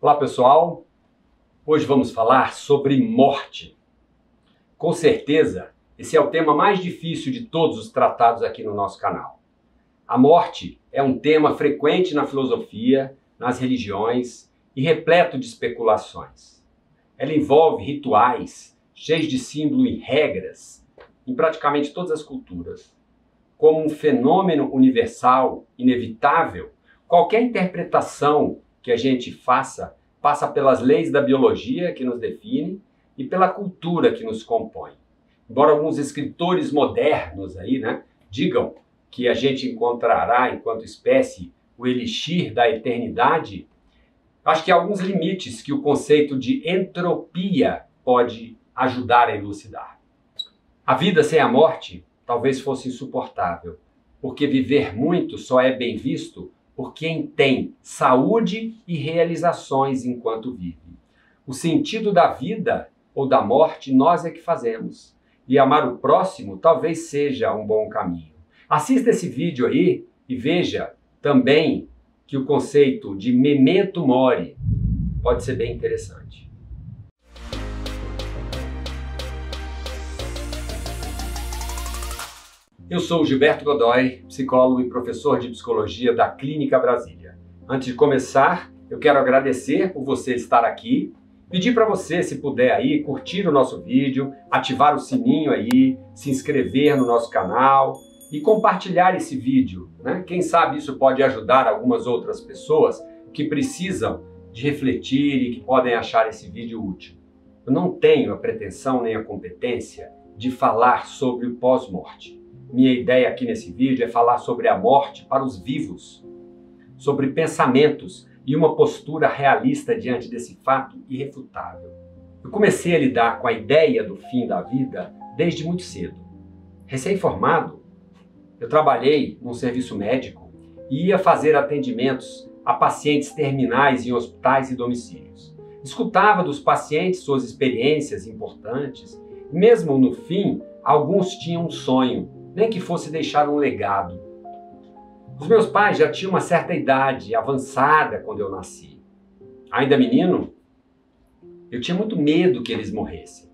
Olá pessoal, hoje vamos falar sobre morte. Com certeza, esse é o tema mais difícil de todos os tratados aqui no nosso canal. A morte é um tema frequente na filosofia, nas religiões e repleto de especulações. Ela envolve rituais cheios de símbolo e regras em praticamente todas as culturas. Como um fenômeno universal, inevitável, qualquer interpretação que a gente faça passa pelas leis da biologia que nos define e pela cultura que nos compõe. Embora alguns escritores modernos digam que a gente encontrará, enquanto espécie, o elixir da eternidade, acho que há alguns limites que o conceito de entropia pode ajudar a elucidar. A vida sem a morte talvez fosse insuportável, porque viver muito só é bem visto por quem tem saúde e realizações enquanto vive. O sentido da vida ou da morte nós é que fazemos. E amar o próximo talvez seja um bom caminho. Assista esse vídeo aí e veja também que o conceito de memento mori pode ser bem interessante. Eu sou Gilberto Godoy, psicólogo e professor de psicologia da Clínica Brasília. Antes de começar, eu quero agradecer por você estar aqui, pedir para você, se puder aí, curtir o nosso vídeo, ativar o sininho aí, se inscrever no nosso canal e compartilhar esse vídeo, Quem sabe isso pode ajudar algumas outras pessoas que precisam de refletir e que podem achar esse vídeo útil. Eu não tenho a pretensão nem a competência de falar sobre o pós-morte. Minha ideia aqui nesse vídeo é falar sobre a morte para os vivos, sobre pensamentos e uma postura realista diante desse fato irrefutável. Eu comecei a lidar com a ideia do fim da vida desde muito cedo. Recém-formado, eu trabalhei num serviço médico e ia fazer atendimentos a pacientes terminais em hospitais e domicílios. Escutava dos pacientes suas experiências importantes e mesmo no fim, alguns tinham um sonho, nem que fosse deixar um legado. Os meus pais já tinham uma certa idade avançada quando eu nasci. Ainda menino, eu tinha muito medo que eles morressem.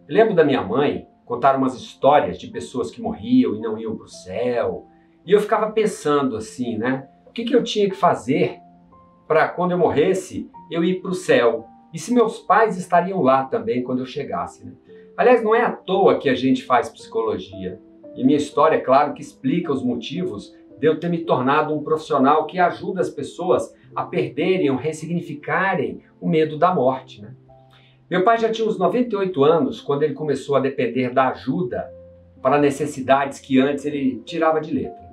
Eu lembro da minha mãe contar umas histórias de pessoas que morriam e não iam para o céu. E eu ficava pensando assim, O que eu tinha que fazer para quando eu morresse eu ir para o céu? E se meus pais estariam lá também quando eu chegasse, Aliás, não é à toa que a gente faz psicologia. E minha história, é claro, que explica os motivos de eu ter me tornado um profissional que ajuda as pessoas a perderem ou ressignificarem o medo da morte. Meu pai já tinha uns 98 anos quando ele começou a depender da ajuda para necessidades que antes ele tirava de letra.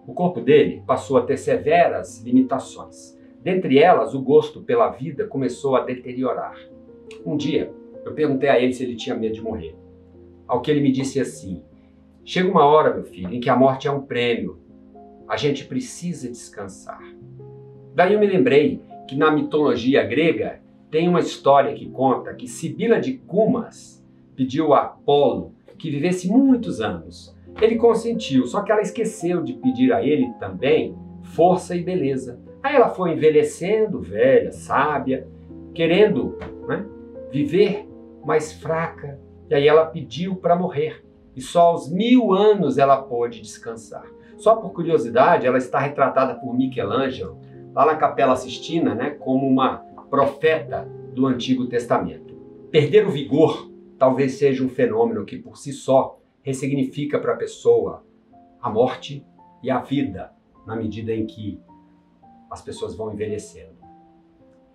O corpo dele passou a ter severas limitações. Dentre elas, o gosto pela vida começou a deteriorar. Um dia, eu perguntei a ele se ele tinha medo de morrer. Ao que ele me disse assim: chega uma hora, meu filho, em que a morte é um prêmio. A gente precisa descansar. Daí eu me lembrei que na mitologia grega tem uma história que conta que Sibila de Cumas pediu a Apolo que vivesse muitos anos. Ele consentiu, só que ela esqueceu de pedir a ele também força e beleza. Aí ela foi envelhecendo, velha, sábia, querendo viver, mais fraca. E aí ela pediu para morrer. E só aos 1000 anos ela pôde descansar. Só por curiosidade, ela está retratada por Michelangelo, lá na Capela Sistina, como uma profeta do Antigo Testamento. Perder o vigor talvez seja um fenômeno que por si só ressignifica para a pessoa a morte e a vida, na medida em que as pessoas vão envelhecendo.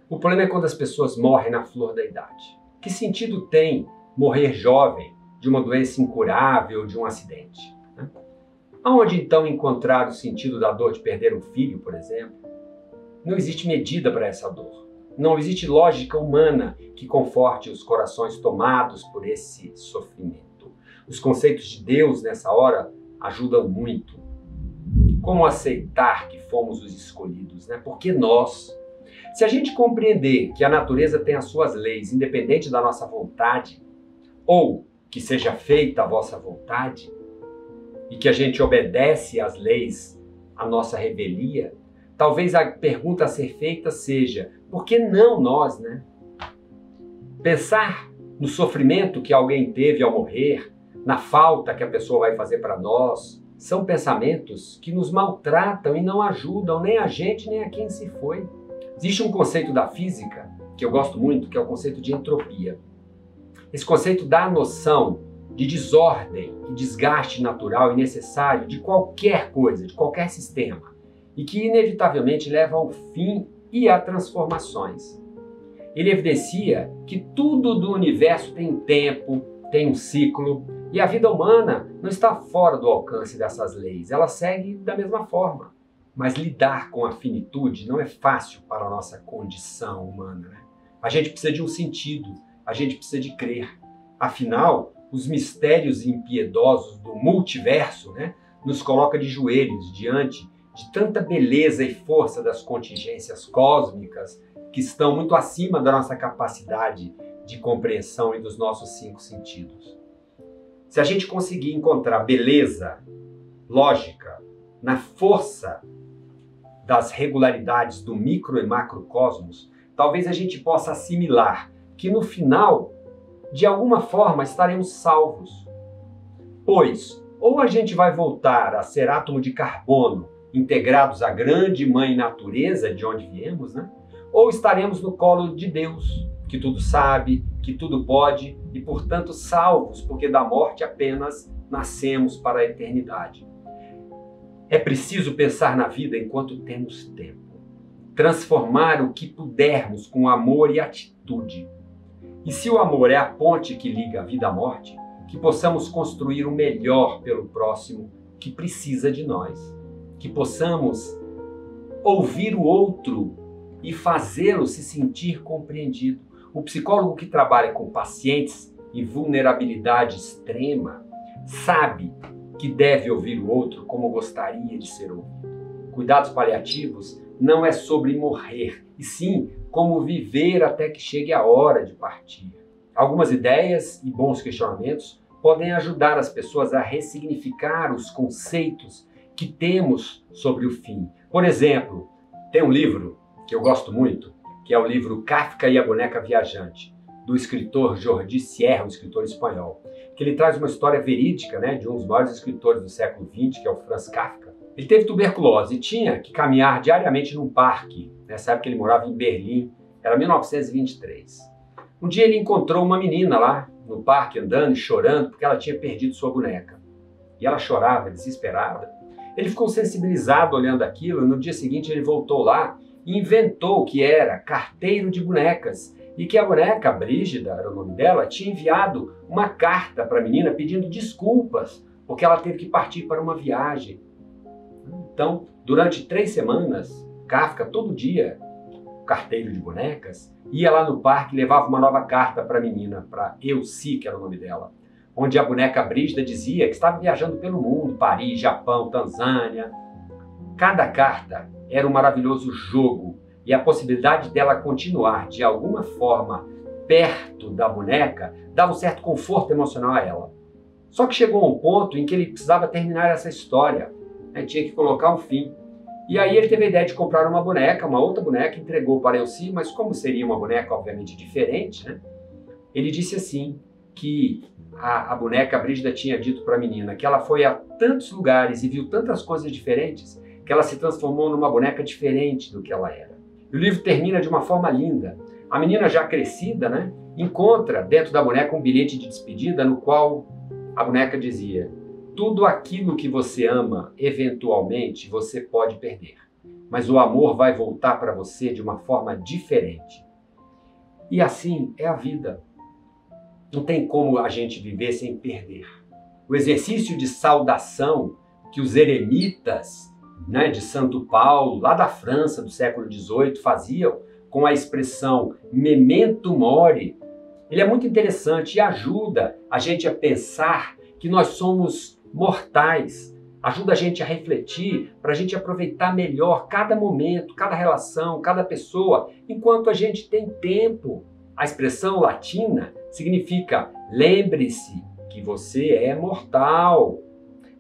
O problema é quando as pessoas morrem na flor da idade. Que sentido tem morrer jovem de uma doença incurável, de um acidente? Aonde então encontrar o sentido da dor de perder um filho, por exemplo? Não existe medida para essa dor. Não existe lógica humana que conforte os corações tomados por esse sofrimento. Os conceitos de Deus nessa hora ajudam muito. Como aceitar que fomos os escolhidos, Porque nós. Se a gente compreender que a natureza tem as suas leis, independente da nossa vontade, ou que seja feita a vossa vontade, e que a gente obedece às leis, à nossa revelia, talvez a pergunta a ser feita seja: por que não nós, né? Pensar no sofrimento que alguém teve ao morrer, na falta que a pessoa vai fazer para nós, são pensamentos que nos maltratam e não ajudam nem a gente nem a quem se foi. Existe um conceito da física que eu gosto muito, que é o conceito de entropia. Esse conceito dá a noção de desordem e desgaste natural e necessário de qualquer coisa, de qualquer sistema, e que inevitavelmente leva ao fim e a transformações. Ele evidencia que tudo do universo tem um tempo, tem um ciclo, e a vida humana não está fora do alcance dessas leis, ela segue da mesma forma. Mas lidar com a finitude não é fácil para a nossa condição humana, né? A gente precisa de um sentido, a gente precisa de crer. Afinal, os mistérios impiedosos do multiverso, né, nos coloca de joelhos diante de tanta beleza e força das contingências cósmicas que estão muito acima da nossa capacidade de compreensão e dos nossos 5 sentidos. Se a gente conseguir encontrar beleza, lógica, na força das regularidades do micro e macrocosmos, talvez a gente possa assimilar que no final, de alguma forma, estaremos salvos. Pois, ou a gente vai voltar a ser átomo de carbono integrados à grande mãe natureza de onde viemos, né? Ou estaremos no colo de Deus, que tudo sabe, que tudo pode e, portanto, salvos, porque da morte apenas nascemos para a eternidade. É preciso pensar na vida enquanto temos tempo. Transformar o que pudermos com amor e atitude. E se o amor é a ponte que liga a vida à morte, que possamos construir o melhor pelo próximo que precisa de nós. Que possamos ouvir o outro e fazê-lo se sentir compreendido. O psicólogo que trabalha com pacientes em vulnerabilidade extrema sabe que deve ouvir o outro como gostaria de ser ouvido. Cuidados paliativos não é sobre morrer, e sim como viver até que chegue a hora de partir. Algumas ideias e bons questionamentos podem ajudar as pessoas a ressignificar os conceitos que temos sobre o fim. Por exemplo, tem um livro que eu gosto muito, que é o livro Kafka e a Boneca Viajante, do escritor Jordi Sierra, um escritor espanhol, que ele traz uma história verídica, né, de um dos maiores escritores do século XX, que é o Franz Kafka. Ele teve tuberculose e tinha que caminhar diariamente num parque. Nessa época ele morava em Berlim, era 1923. Um dia ele encontrou uma menina lá no parque andando e chorando porque ela tinha perdido sua boneca. E ela chorava, desesperada. Ele ficou sensibilizado olhando aquilo e no dia seguinte ele voltou lá e inventou que era carteiro de bonecas e que a boneca, Brígida, era o nome dela, tinha enviado uma carta para a menina pedindo desculpas porque ela teve que partir para uma viagem. Então, durante 3 semanas, Kafka, todo dia, carteiro de bonecas, ia lá no parque e levava uma nova carta para a menina, para Elsie, que era o nome dela, onde a boneca Brígida dizia que estava viajando pelo mundo, Paris, Japão, Tanzânia. Cada carta era um maravilhoso jogo e a possibilidade dela continuar de alguma forma perto da boneca dava um certo conforto emocional a ela. Só que chegou a um ponto em que ele precisava terminar essa história, né? Tinha que colocar um fim. E aí ele teve a ideia de comprar uma boneca, uma outra boneca, entregou para Elsie, mas como seria uma boneca obviamente diferente, né? Ele disse assim, que a boneca Brígida tinha dito para a menina que ela foi a tantos lugares e viu tantas coisas diferentes que ela se transformou numa boneca diferente do que ela era. E o livro termina de uma forma linda. A menina já crescida, né, encontra dentro da boneca um bilhete de despedida no qual a boneca dizia: tudo aquilo que você ama, eventualmente, você pode perder. Mas o amor vai voltar para você de uma forma diferente. E assim é a vida. Não tem como a gente viver sem perder. O exercício de saudação que os eremitas, né, de Santo Paulo, lá da França do século XVIII, faziam com a expressão memento mori, ele é muito interessante e ajuda a gente a pensar que nós somos mortais, ajuda a gente a refletir para a gente aproveitar melhor cada momento, cada relação, cada pessoa, enquanto a gente tem tempo. A expressão latina significa lembre-se que você é mortal.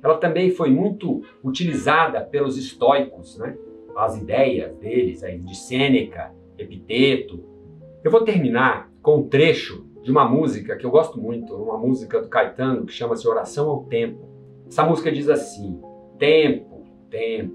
Ela também foi muito utilizada pelos estoicos, né? as ideias deles, aí, de Sêneca, Epiteto. Eu vou terminar com um trecho de uma música que eu gosto muito, uma música do Caetano que chama-se Oração ao Tempo. Essa música diz assim: tempo, tempo,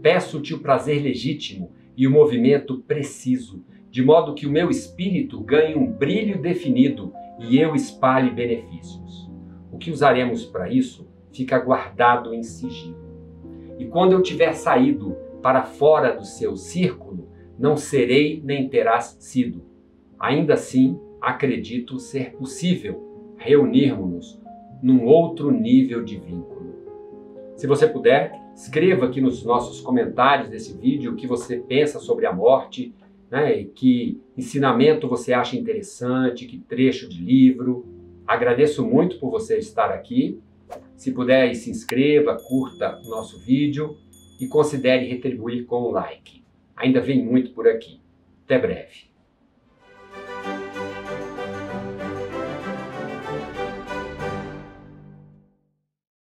peço-te o prazer legítimo e o movimento preciso, de modo que o meu espírito ganhe um brilho definido e eu espalhe benefícios. O que usaremos para isso fica guardado em sigilo. E quando eu tiver saído para fora do seu círculo, não serei nem terás sido. Ainda assim, acredito ser possível reunirmos-nos num outro nível de vínculo. Se você puder, escreva aqui nos nossos comentários desse vídeo o que você pensa sobre a morte, né? Que ensinamento você acha interessante, que trecho de livro. Agradeço muito por você estar aqui. Se puder, se inscreva, curta o nosso vídeo e considere retribuir com um like. Ainda vem muito por aqui. Até breve.